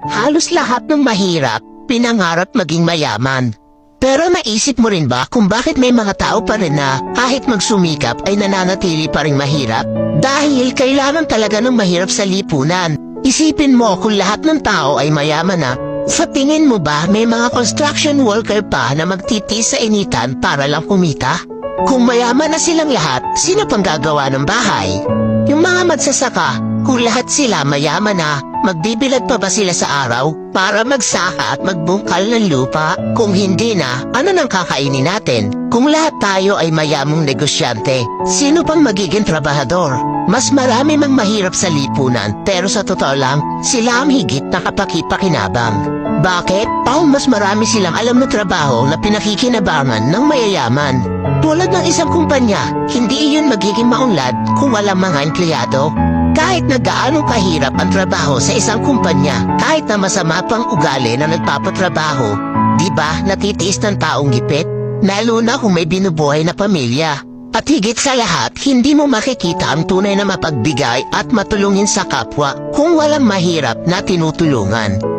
Halos lahat ng mahirap, pinangarap maging mayaman. Pero naisip mo rin ba kung bakit may mga tao pa rin na kahit magsumikap ay nananatili pa rin mahirap? Dahil kailangan talaga ng mahirap sa lipunan. Isipin mo kung lahat ng tao ay mayaman na, sa tingin mo ba may mga construction worker pa na magtitiis sa initan para lang kumita? Kung mayaman na silang lahat, sino pang gagawa ng bahay? Yung mga magsasaka, kung lahat sila mayaman na, magbibilad pa ba sila sa araw para magsaka at magbungkal ng lupa? Kung hindi na, ano nang kakainin natin? Kung lahat tayo ay mayamang negosyante, sino pang magiging trabahador? Mas marami mang mahirap sa lipunan, pero sa totoo lang, sila ang higit na kapakipakinabang. Bakit? Mas marami silang alam na trabaho na pinakikinabangan ng mayayaman. Tulad ng isang kumpanya, hindi iyon magiging maunlad kung walang mga empleyado. Kahit na gaano kahirap ang trabaho sa isang kumpanya, kahit na masama pang ugali na nagpapatrabaho, di ba natitiis ng taong gipit? Lalo na kung may binubuhay na pamilya. At higit sa lahat, hindi mo makikita ang tunay na mapagbigay at matulungin sa kapwa kung walang mahirap na tinutulungan.